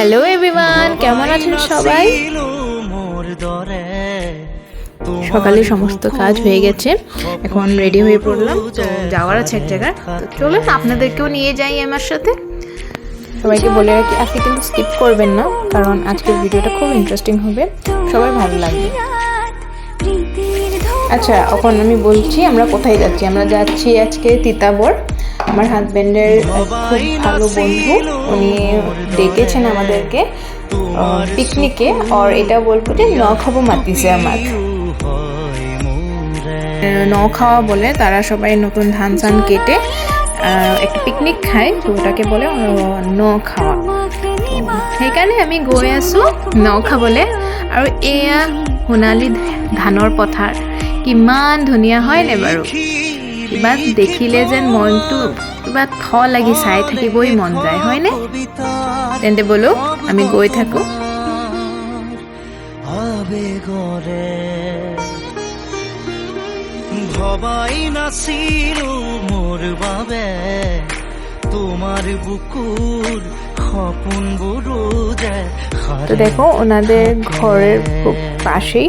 Hello everyone, কেমন আছেন সবাই? সকালে সমস্ত কাজ হয়ে গেছে, এখন রেডি হয়ে পড়লাম। তো যাওয়ার আছে এক জায়গায়, তো চলুন আপনাদেরকেও নিয়ে যাই আমার সাথে। সবাইকে বলে রাখি আজকে কিন্তু স্কিপ করবেন না, কারণ আজকের ভিডিওটা খুব ইন্টারেস্টিং হবে, সবাই ভালো লাগবে। আচ্ছা, এখন আমি বলছি আমরা কোথায় যাচ্ছি। আমরা যাচ্ছি আজকে তিতাবর। আমার হাজব্যান্ডের খুব ভালো বন্ধু, উনি ডেকেছেন আমাদেরকে পিকনিকে। আর এটা বলবো যে ন খাবো মাতিছে আমার ন খাওয়া বলে, তারা সবাই নতুন ধান চান কেটে একটা পিকনিক খায়, তো ওটাকে বলে ন খাওয়া। সেইকাৰণে আমি গৈ আছোঁ ন খাবলৈ। আৰু এয়া সোণালী ধানৰ পথাৰ, কিমান ধুনীয়া হয়নে বাৰু? কিবা দেখিলে যেন মনটো কিবা থ লাগি চাই থাকিবই মন যায়, হয়নে? তেন্তে বলো আমি গৈ থাকোঁ। ভবাই নাছিলো মোৰ বাবে তোমার বুকুর সপনবোৰো যে। তো দেখো ওনাদের ঘরের খুব পাশেই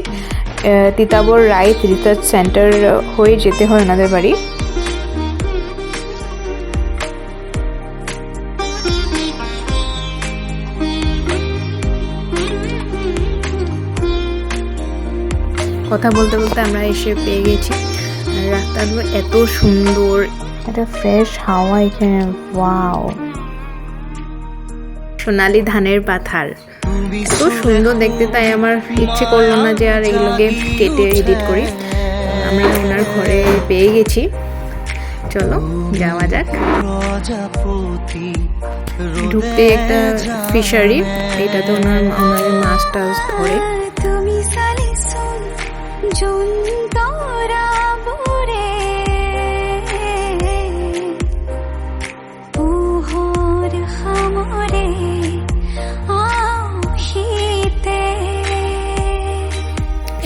তিতাবর রাইট রিসার্চ সেন্টার হয়ে যেতে হয় ওনাদের বাড়ি। কথা বলতে বলতে আমরা এসে পেয়ে গেছি। রাস্তাগুলো এত সুন্দর, একটা ফ্রেশ হাওয়া এখানে। ওয়াও, সোনালি ধানের পাথার এত সুন্দর দেখতে, তাই আমার ইচ্ছে করলো না যে আর এগুলোকে কেটে এডিট করি। আমরা ওনার ঘরে পেয়ে গেছি, চলো যাওয়া যাক। ঢুকতে একটা ফিশারি, এটাতে ওনার আমাদের মাছ টাছ ধরে।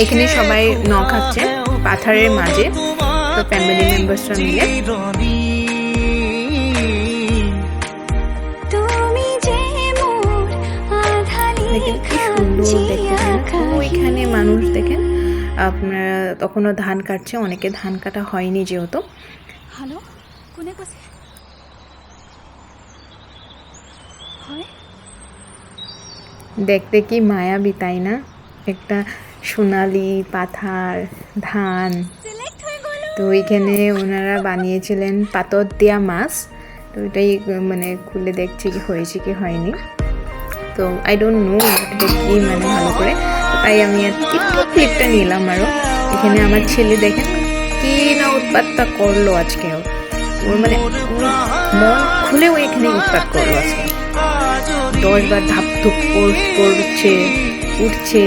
এখানে সবাই ন খাচ্ছে পাথারের মাঝে, তো ফ্যামিলি মেম্বার্সরা মিলে। দেখেন কি সুন্দর দেখতে। ওইখানে মানুষ দেখেন আপনারা তখনও ধান কাটছে, অনেকে ধান কাটা হয়নি যেহেতু। হ্যালো, কোনে কৈছে? দেখতে কি মায়াবী, তাই না? একটা সোনালি পাথার, ধান। তো ওইখানে ওনারা বানিয়েছিলেন পাতর দেওয়া মাছ, তো ওইটাই মানে খুলে দেখছি কি হয়েছে কি হয়নি। তো আই ডোন্ট নো এটা কি মানে ভালো করে, তাই আমি একটু ক্লিপটা নিলাম। আরও এখানে আমার ছেলে দেখেন কি না উৎপাতটা করলো আজকে। ওর মানে মন খুলে ও এখানে উৎপাত করলো আজকে। 10 বার ধাপ ধুপ করছে, উঠছে,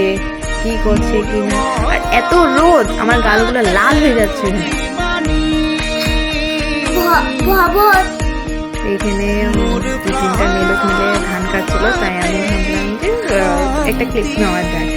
কি করছে কি না। আর এত রোদ, আমার গালগুলো লাল হয়ে যাচ্ছে। এখানে 2-3টা মেয়ে লোক মিলে ধান কাটছিল, তাই আমি ভাবলাম যে একটা ক্লিপ নেওয়া যায়।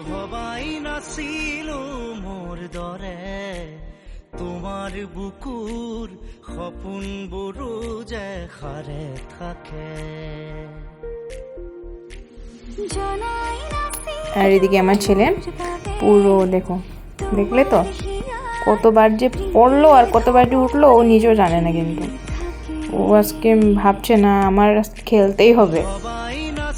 ভবাই নাছিলো মোৰ দৰে তোমাৰ বুকুৰ সপোনবোৰো যে সাৰে থাকে। আর এদিকে আমার ছেলে পুরো দেখো, দেখলে তো কতবার যে পড়লো আর কতবার যে উঠলো ও নিজেও জানে না, কিন্তু ও আজকে ভাবছে না আমার খেলতেই হবে।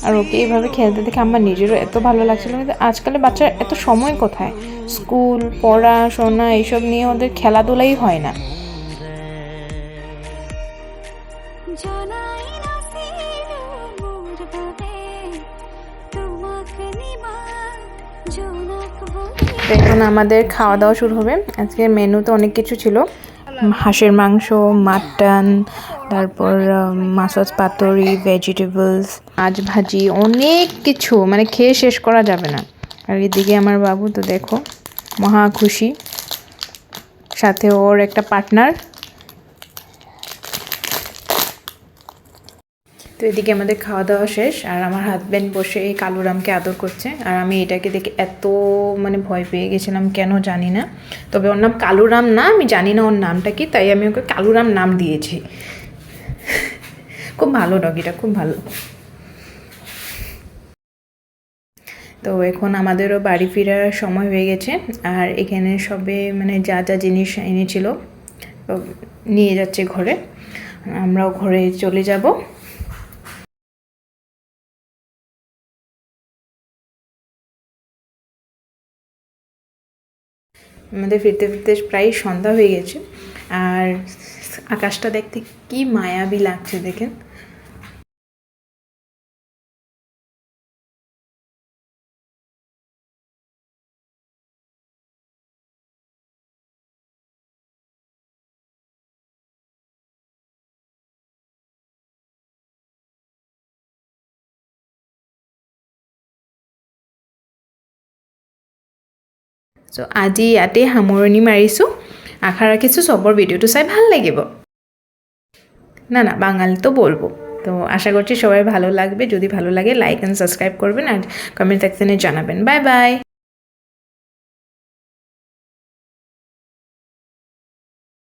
আর ওকে এইভাবে খেলতে দেখে আমার নিজেরও এত ভালো লাগছিল। কিন্তু আজকাল বাচ্চার এত সময় কোথায়, স্কুল পড়াশোনা এইসব নিয়ে ওদের খেলাধুলাই হয় না। এখন আমাদের খাওয়া দাওয়া শুরু হবে। আজকে মেনুতে অনেক কিছু ছিল, হাঁসের মাংস, মাটন, তারপর মাছ পাতুরি, ভেজিটেবলস, মাছ ভাজি, অনেক কিছু, মানে খেয়ে শেষ করা যাবে না। আর এদিকে আমার বাবু তো দেখো মহা খুশি, সাথে ওর একটা পার্টনার। তো এদিকে আমাদের খাওয়া দাওয়া শেষ, আর আমার হাজব্যান্ড বসে এই কালুরামকে আদর করছে, আর আমি এটাকে দেখে এত মানে ভয় পেয়ে গেছিলাম, কেন জানি না। তবে ওর নাম কালুরাম না, আমি জানি না ওর নামটা কি, তাই আমি ওকে কালুরাম নাম দিয়েছি। খুব ভালো ডগিটা, খুব ভালো। তো এখন আমাদেরও বাড়ি ফেরার সময় হয়ে গেছে, আর এখানে সবে মানে যা যা জিনিস এনেছিল নিয়ে যাচ্ছে ঘরে, আমরাও ঘরে চলে যাব। আমাদের ফিরতে ফিরতে প্রায় সন্ধ্যা হয়ে গেছে, আর আকাশটা দেখতে কি মায়াবী লাগছে দেখেন। চ' আজি ইয়াতে সামৰণি মাৰিছোঁ। আশা ৰাখিছোঁ চবৰ ভিডিওটো চাই ভাল লাগিব। না না, বাঙালি তো বলবো। তো আশা করছি সবাই ভালো লাগবে। যদি ভালো লাগে লাইক অ্যান্ড সাবস্ক্রাইব করবেন, আর কমেন্ট সেকশনে জানাবেন। Bye bye.